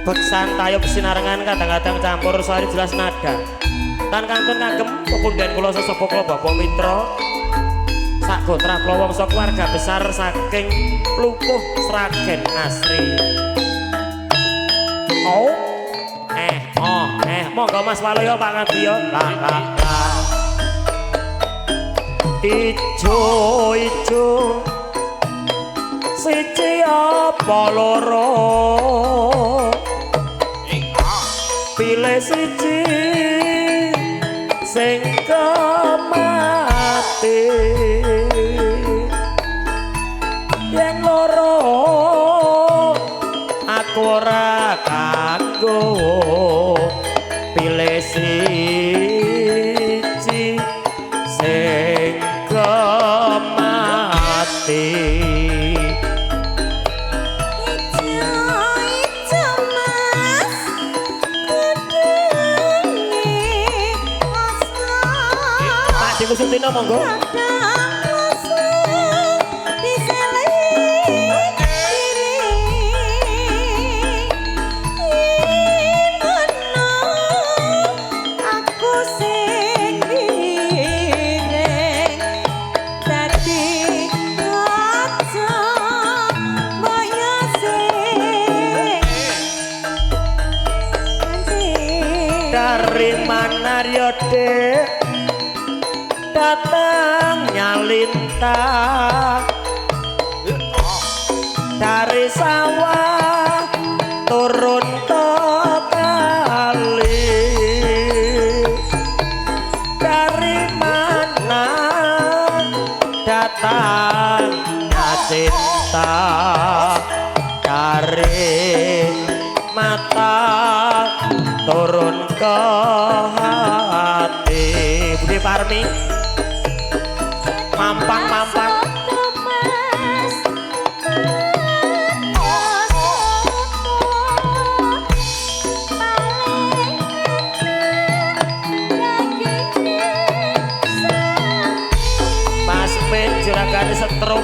beksan tayub sinarengan kadang-kadang campur sari jelas nada tan kantun kagem pepundhen kula sesepuh kula Bapak Mitra sak gotra kula wangsa keluarga besar saking Plupuh Sragen Asri. Monggo Mas Waluyo Pak Ngadiyo. Ijo siji apa loro pilih siji sing kemati yen loro aku ora kanggo pilih siji sing kemati. Sutina monggo. Dari mana yo Dek datang nyalintang dari sawah turun ke kali dari mana datang cinta dari mata turun ke hati. Budi Parmi mampang Mas Ben juragan setrum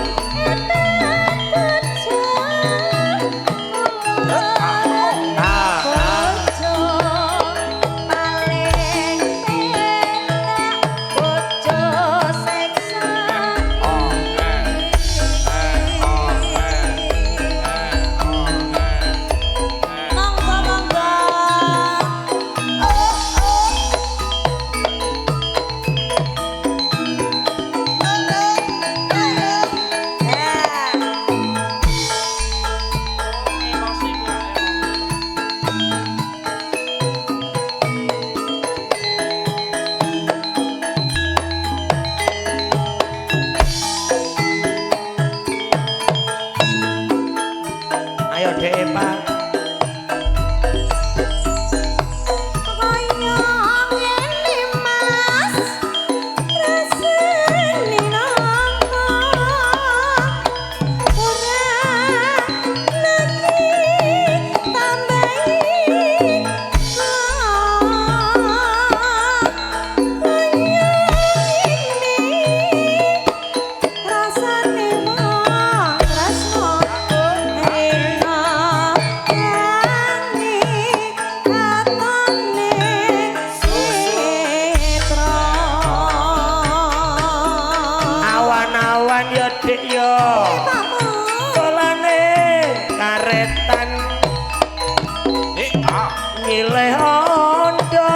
milih ondo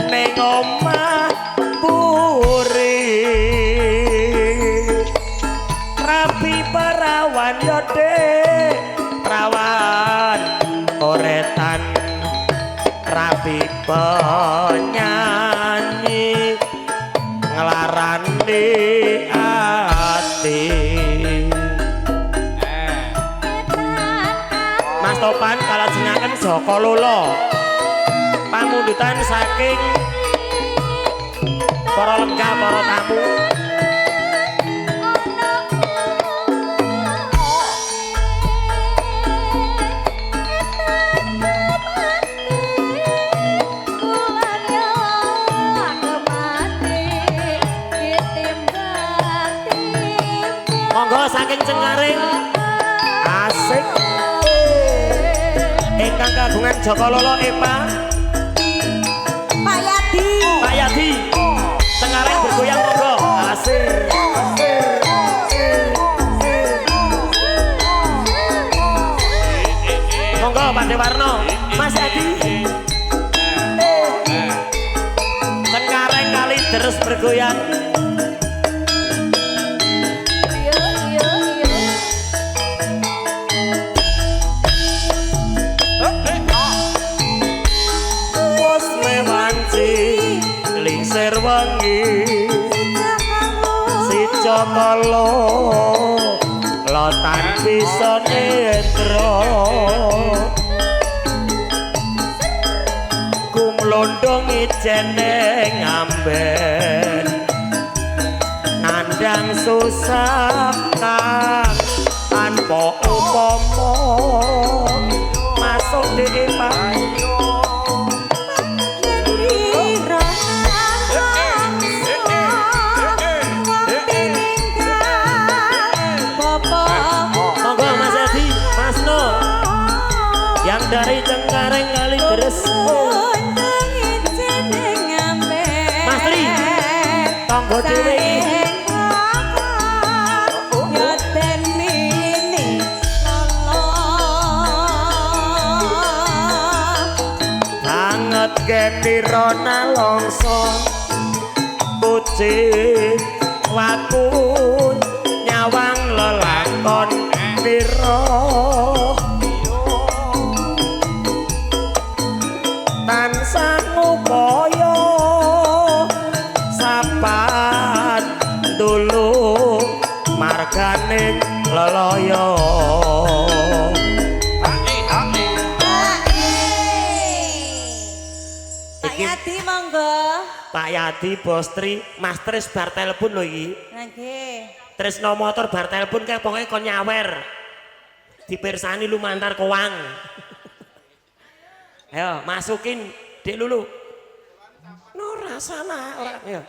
ning omah puri rapi perawan yo Dek perawan oretan rapi penyanyi nglarani ati Mas Topan kalajengaken Joko Lolo pamundutan saking para lenggah para tamu monggo saking Cengaring asik ingkang kagungan Joko Lolo Epa Pak Yadi Tenggareng bergoyang monggo asik monggo Pak Dewarno Mas Yadi Tenggareng kali terus bergoyang lingsir wengi si Jokolo lotan bisa netro kumlondong ijeneng amben nandang susah kang tanpa upama masuk di payo dari Cengkareng kali terus Mas Tri tonggo dewe banget geni rona longso kucing waku nyawang lelakon niro tansah ngupaya sapan dulu marganing lelaya Pak Yadi monggo Pak Yadi Bos Tri Mas Tris bar telepon lho iki nggih Tresno motor bar telepon kae pokoke kon nyawer dipirsani lumantar kowang ayo masukin Dek Lulu. No rasana ora ya.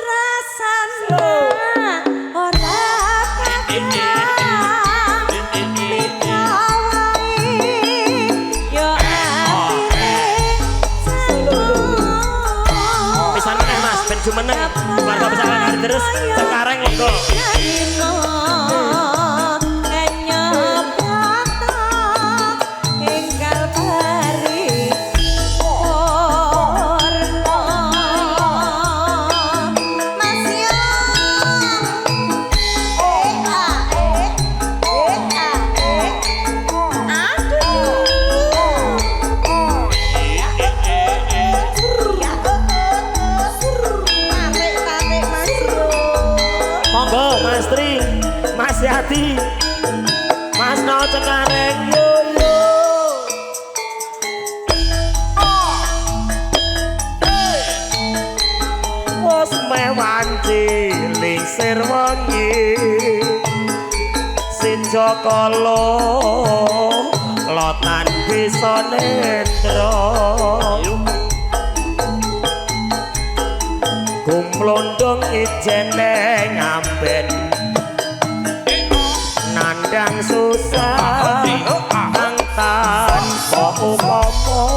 Rasana ora pisan meneh Mas ben jumeneng keluarga besar kali terus Cengkareng monggo. Mas Tri, Mas Yati, Mas No Cengkareng yo yo. Wes mewanci lingsir wengi si Jokolo lotan bisa netro kumlondong ijeneng amben nandang susah kang tanpa upama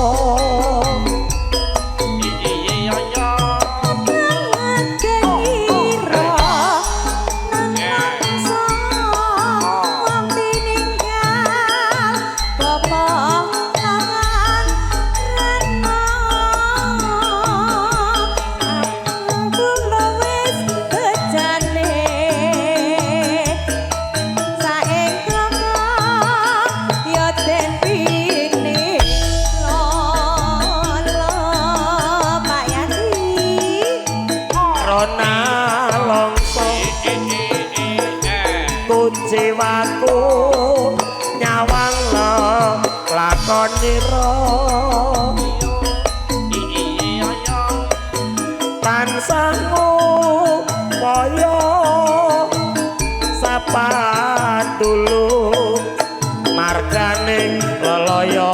jiwaku nyawang lo lakon niro tansahmu koyo sapa dulu marganing lelaya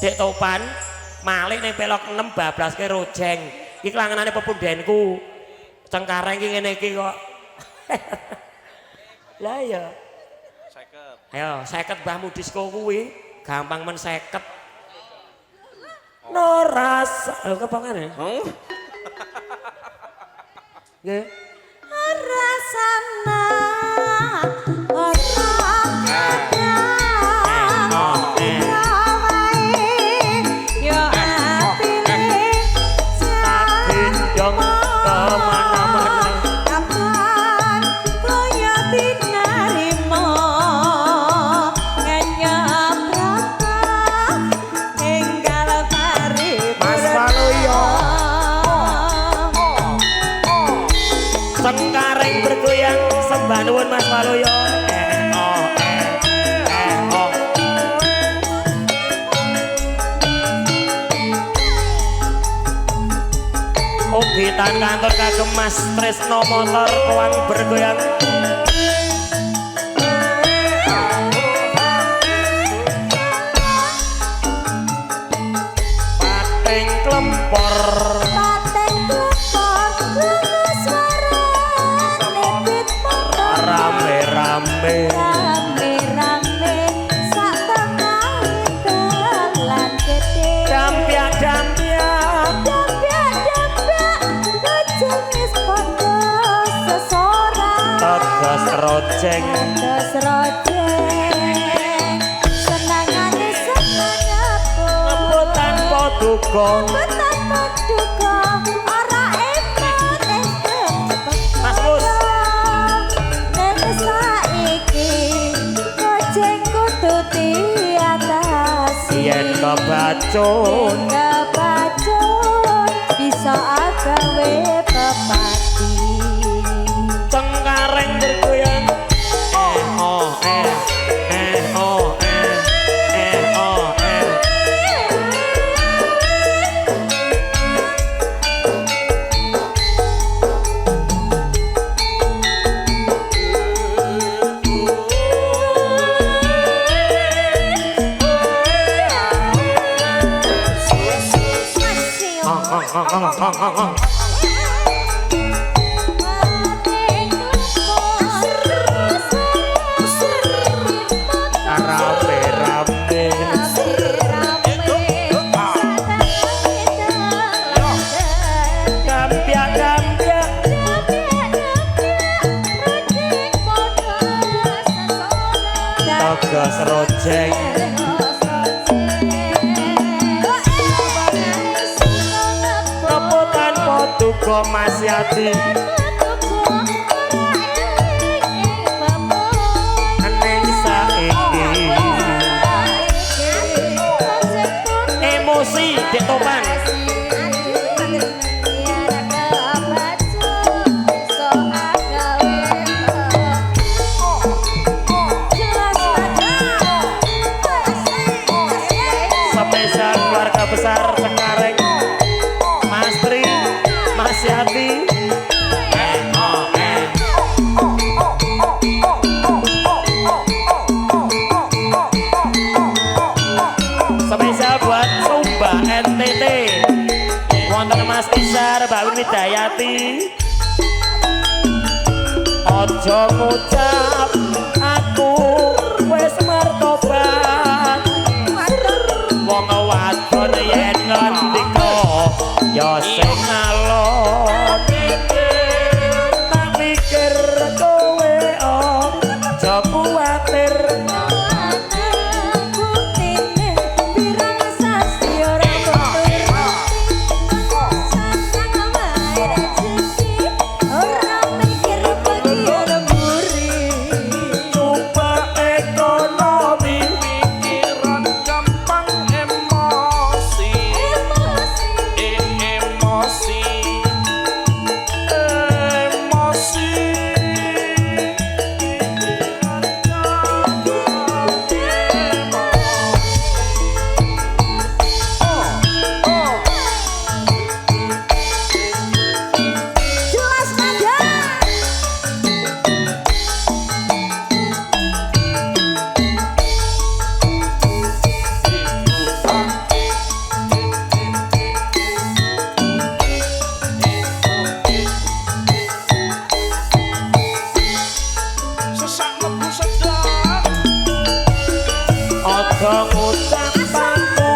Dek Topan malih ning pelok 6 babraske rojeng iki langenane pepundenku Cengkareng iki ngene iki kok Lah ya. 50. Ayo 50 mbahmu disko kuwi gampang men 50. Noras, lho kepangane. Nggih. Rasana ora yo apine Gendong kemana-mana. kapan kaya dinarimo ngenyapra enggal pari Mas Waluyo. Cengkareng bergoyang sembah nuwun Mas Waluyo. Oh. Obitan kantor kagem Mas Tresno motor koang bergoyang. Pating klempor. Paten klempor lunga swara nebit motor Rame-rame. rame-rame sak tengahe dalan gede Dampyak-dampyak. dampyak-dampyak jenis padha sesorang Tegas rojeng. terus rojeng senangane senangaku Tanpa duga. betapa duka ora emot Mas Mus. nek saiki gojeng kudu diatasi Yen kebacun. kebacun bisa agawe pepati Cengkareng bergoyang. Oh. Rame-rame. Dampyak-dampyak. Tegas rojeng. Rebutan potugo Mas Yati. Neng saiki emosi dek topan. Spesial keluarga besar Cengkareng. Mas Tri, Mas Yati. Spesial buat Sumba NTT. Wonten Mas Isar, Mbak Widayati. Ojo ngucap aku wis mertobat. Wong wadon yen ngendika ya sing alon. Tak pikir kowe aja kuwatir. Coba ekonomi Pikiran gampang emosi. Aja ngucapku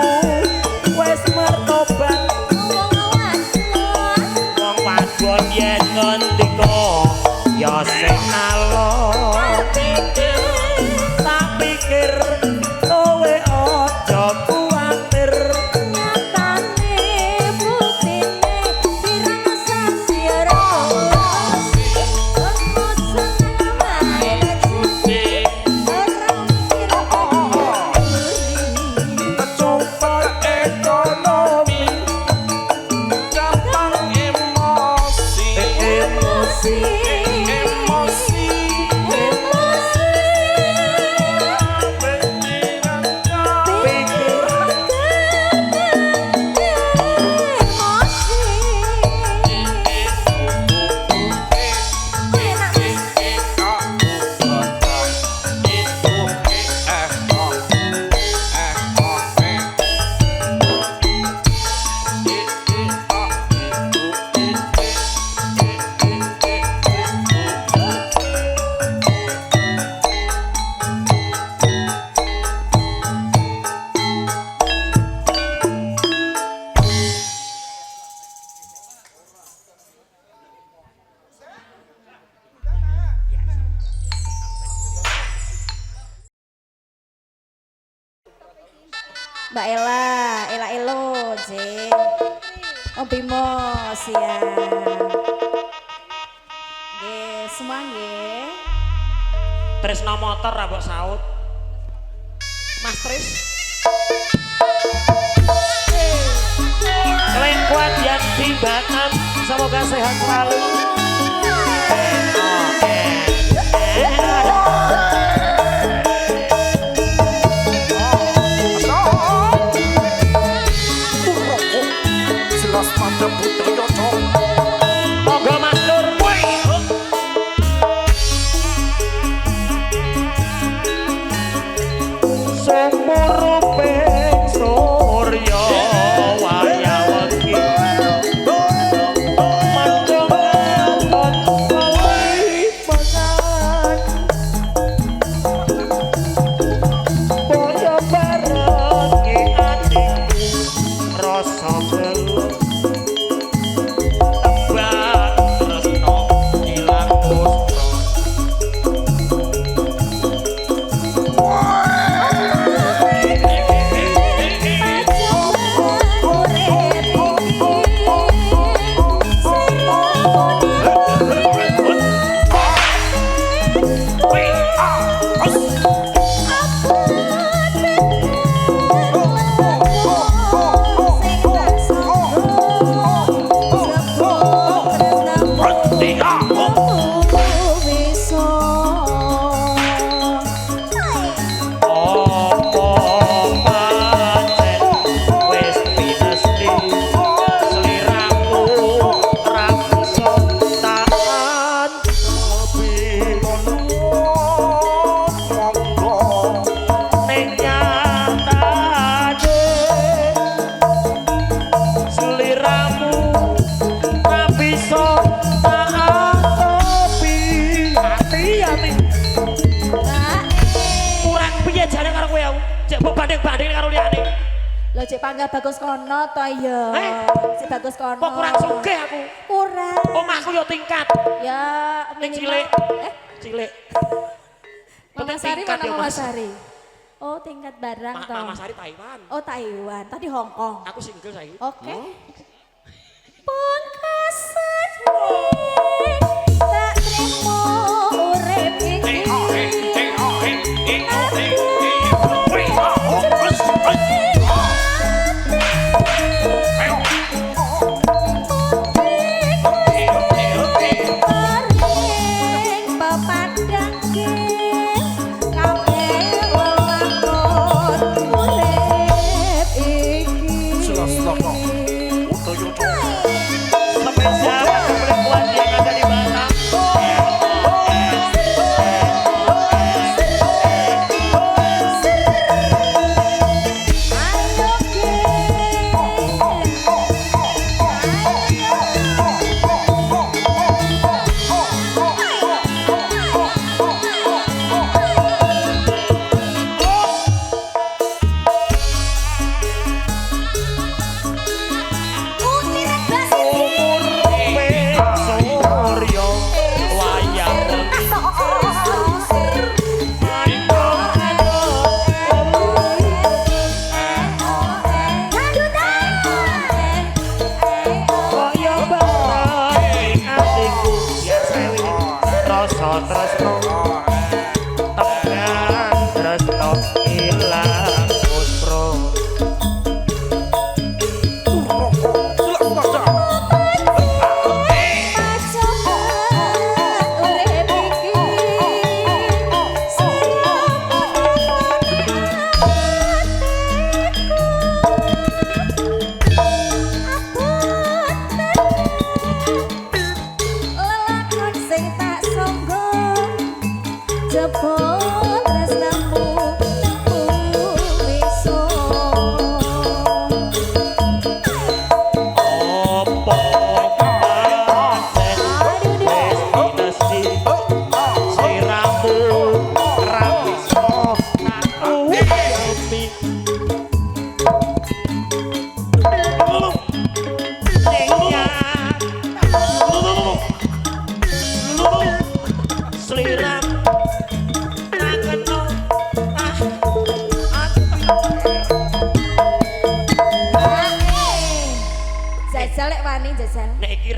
wis mertobat wong wadon yen ngendika ya sing alon tak pikir kowe aja kuwatir nyatane buktine pirang sasira Kecopat ekonomi gampang emosi emosi Mbak Ella Elo, Jeng. Om Bimo, siap. Nggih, semua nggih. Tresno motor ra mbok saut. Mas Tris. Selain kuat yang timbangan, semoga sehat selalu. Oke. jelas pada putri yoto Monggo Mas Nur. Semuruping surya waya wengi mandung abot kalimangan boyo barengi atiku rasa gelu tembang tresno ilang pustra banding karo liyane. Lho cek panggah bagus kono to ya. Cek bagus kono. Kok kurang sugih aku? Kurang. Omahku yo tingkat. Ya, Ning minimal. cilik. Cilik. Mama Penting Sari tingkat mana ya, Mama Mas. Sari? Oh, tingkat barang toh. Mama Sari Taiwan. Oh, Taiwan. Tadi Hong Kong. Aku single saiki. Oke. Pun kasane tak trimo urip iki. nih jajal. Nek iki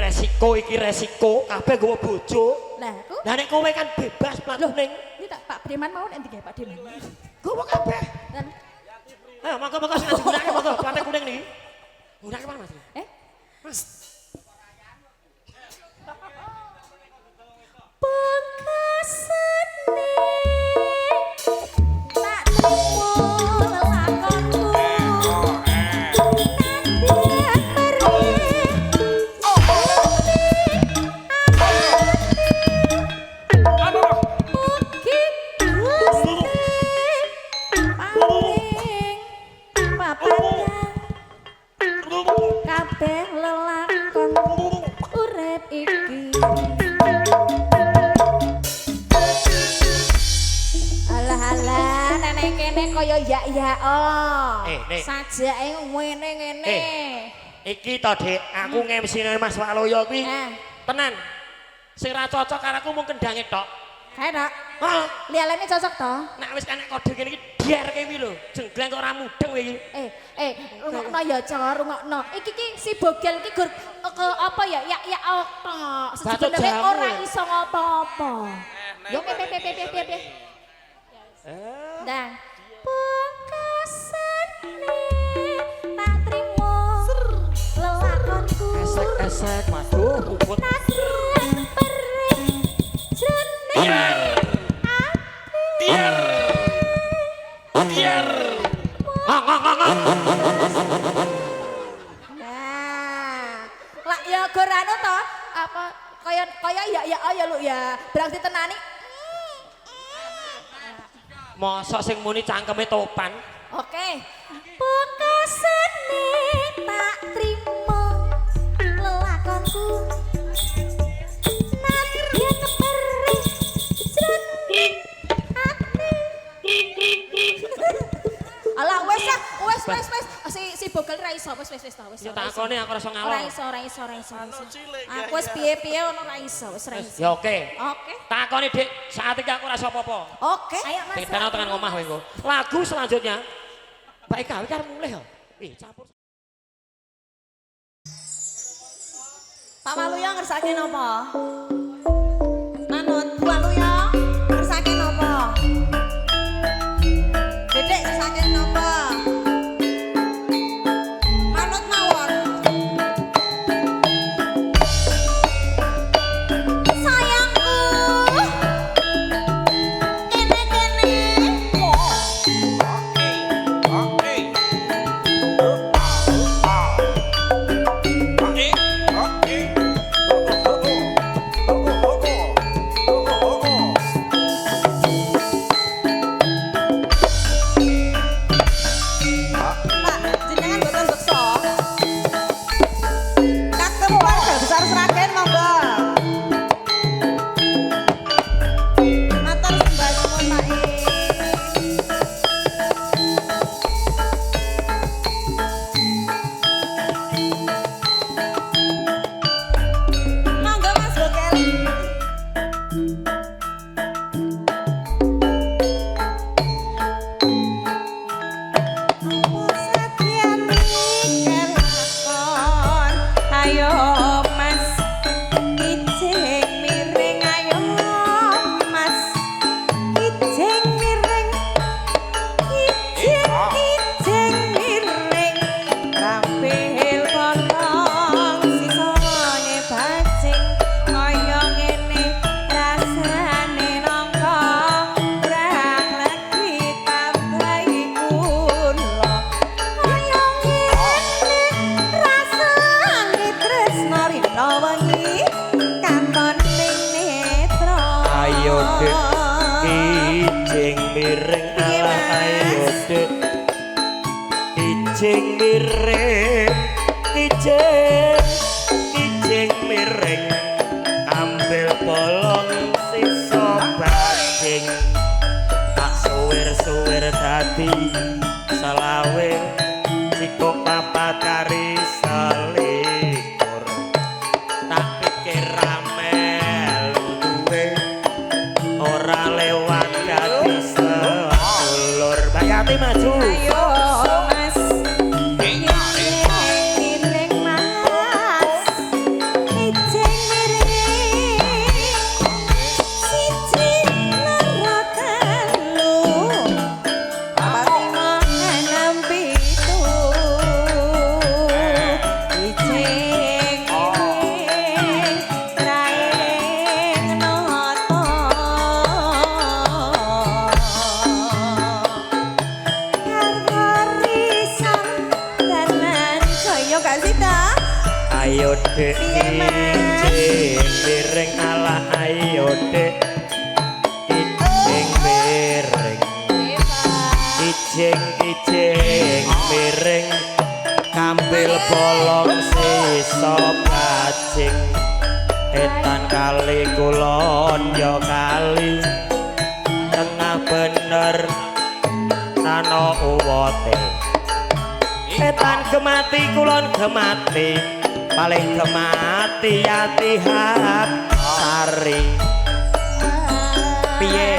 resiko, kabeh nggawa bojo. Lah, ku. Lah nek kowe kan bebas mlaku ning. Ini tak Pak Preman mau nanti Pak Preman. Nggawa kabeh. Dan Ayo monggo sing digunakake monggo planting kuning niki. Gunakake mana Mas? Mas. Pekasane tak temu lelakonku. Kabeh lelakon urip iki. Alah nenek kene kaya ya oh. Nek. Sajake ngene. Iki to, Dik, aku ngemsine Mas Waloyo kuwi. Tenan. Sing ra cocok karo aku mung kendange tok. Kae tok. Heeh. Liyane cocok to? Nek wis enek kode kene iki dierke kuwi lho. Jenggleng kok ora mudeng kowe iki. Rungokno ya, Cor, rungokno. Iki si bogel iki gur ke apa ya? Ya tok. Sebenarnya ora iso ngopo-opo. Yo piye. Dan pekasane tak trimo lelakonku. Esek, waduh, uput. Nasreng perih jeneng Tiar. Nah, lah ya gur anu to, apa kaya ya lu ya. Berarti tenani. Mosok sing muni cangkeme topan. Oke. Pekasane tak trimo lelakonku. Nadyan perih jeneng ati. Alah wes. Si bogel ra iso wes to wes. Ya takone aku rasa ngalor. Ora iso. Aku wis piye-piye ono ra iso, wis ra iso. Ya oke. Oke. Takone Dik, saat iki aku rasa apa-apa. Oke. Ayo Mas. Kita tekan omah kowe engko. Lagu selanjutnya. Mbak Eka, iki arep mulih ya. Campur. Pak Waluyo ngersake napa? Manut Bu Waluyo ngersake napa? Dedek ngersake napa? Manut mawon. Sayangku. Kene-kene. Kijing miring, kijing miring, ambil bolong sisa bajing, tak suwir-suwir dadi selawe, sikok papat kari selikur, tak pikir ramel duwe, ora lewat dadi sedulur. Mbak Yati maju. Ayo mas, ayo dek ijing miring ala ayo dek ijing miring ijing miring kambil bolong sisa bajing etan kali kulon yo kali tengah bener tano uwote etan gemati kulon gemati paling gemati yati hat sari piye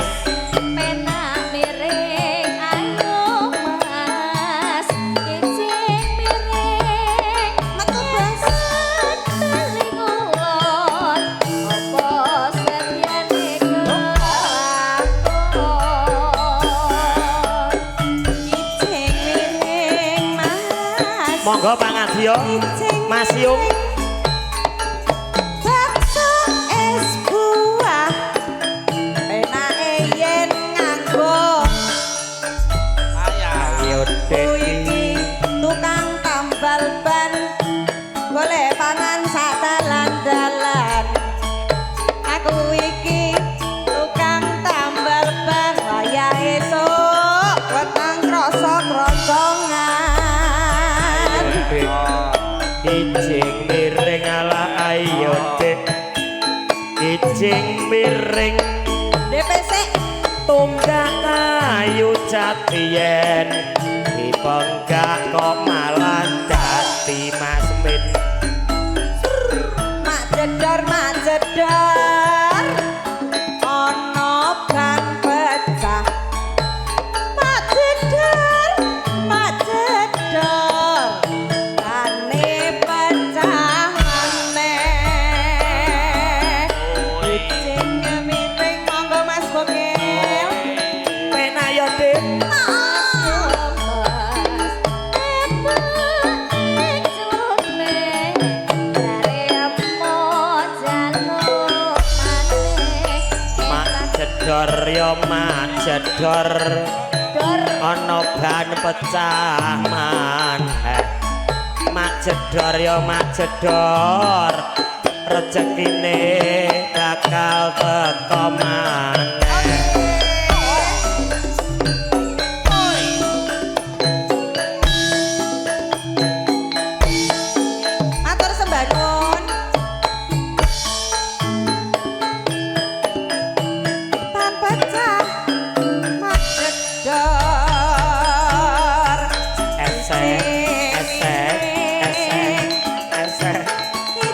monggo pangadya Mas Yung bakso es buah enake yen nganggo ayo iki tukang tambal ban golek pangan sak dalan-dalan aku iki tukang tambal ban wayah esuk weteng krasa krosongan ijing miring ala ayo dek ijing miring DPC tunggak kayu jatiyen dipenggak kok malah dadi masmin mak jedar ana ban pecah mak jedar bane pecah maneh ijing miring monggo Mas Bokil pena yo dek jedor yo mak jedor ana ban pecah maneh mak jedor yo mak jedor rezekine bakal teko maneh matur sembah nuwun ban pecah mak jedor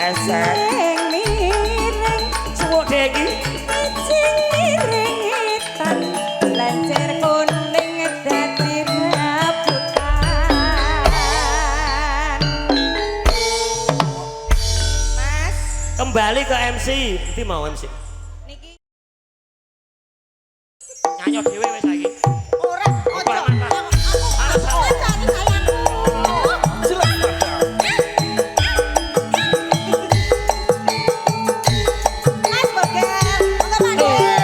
esek ijing miring suwuk dek iki ijing miring hitam lencer kuning dadi rebutan Mas kembali ke MC nanti mau MC niki nyanyo dhewe wis saiki ora ojo sayangku Mas Bogel untuk mandi ayo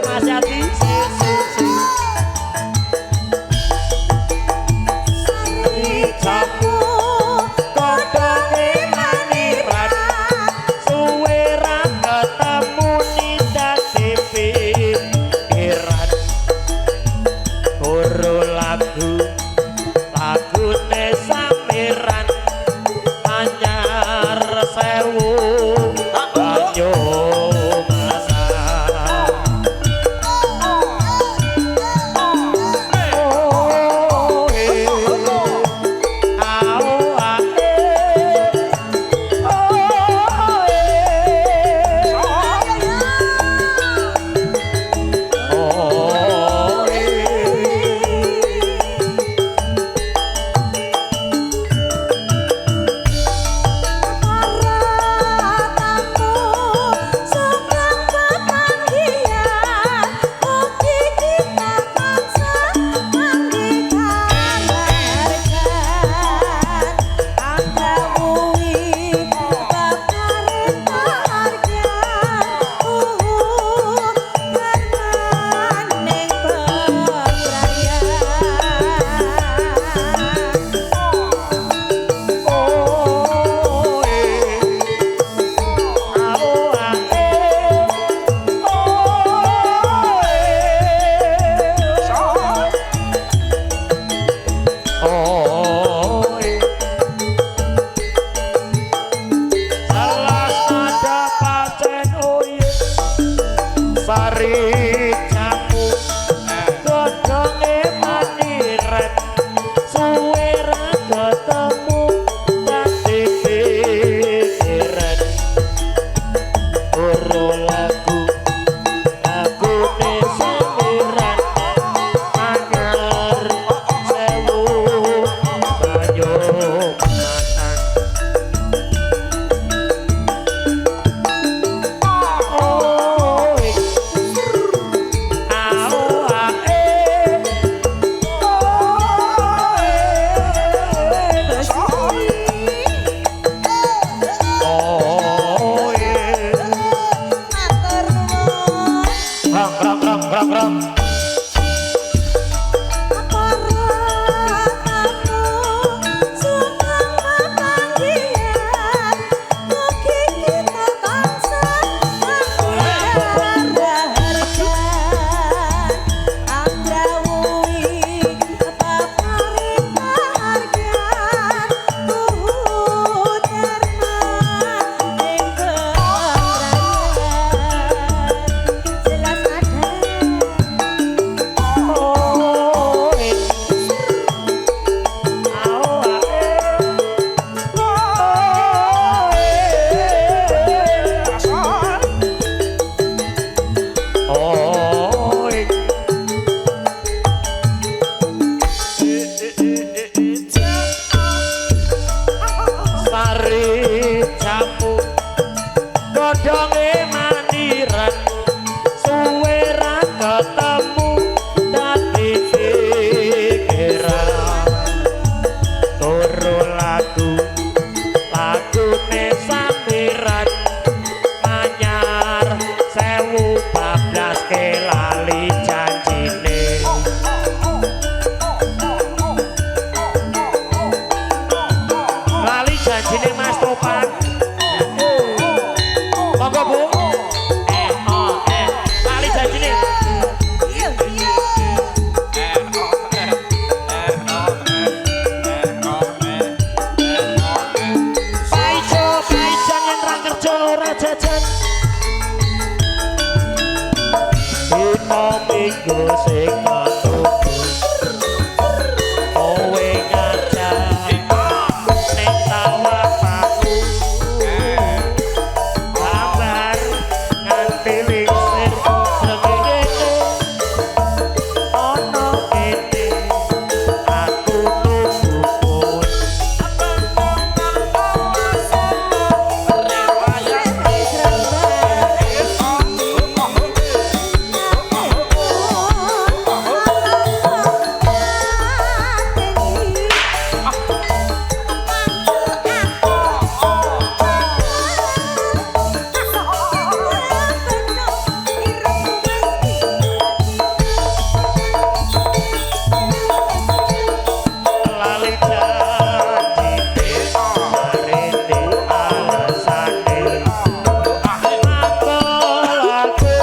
Mas Yati to, Bu. Lali janjine. Iya, iya. Paijo, paijan yen ra kerja ora jajan. Dina minggu sing katuku. Kowe ngajak ning tawapaku. Kabar nganti lingsir srengenge. Ana kene aku nunggu kowe. Lali janji marene alasane apalake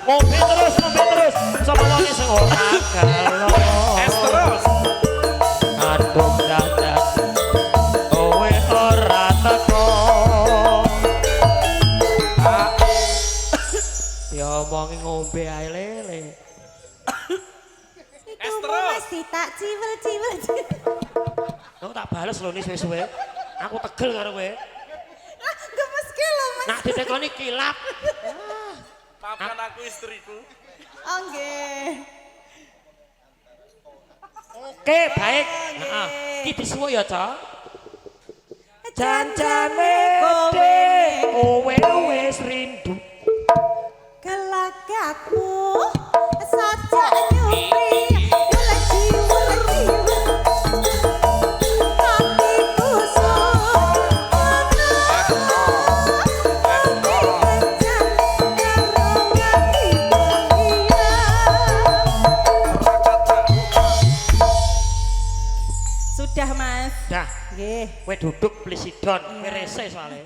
ngombe terus sapa wong sing ora galo Es terus. adung dadak kowe ora teko ya omongi ngombe ae lele Itu masih tak ciwil-ciwil. aku tak bales lho nih suwe-suwe aku tegel karo kowe Ah, gemes ki lho, Mas. nak ditekoni kilap Maafkan aku istriku. Oh, nggih. oke baik heeh iki disuwuk ya Cok janjane kowe wis rindu Gelagakmu saja nyupri Wulaji hatiku Sudah, Mas. dah Nggih. kowe duduk please sit down kowe rese soalnya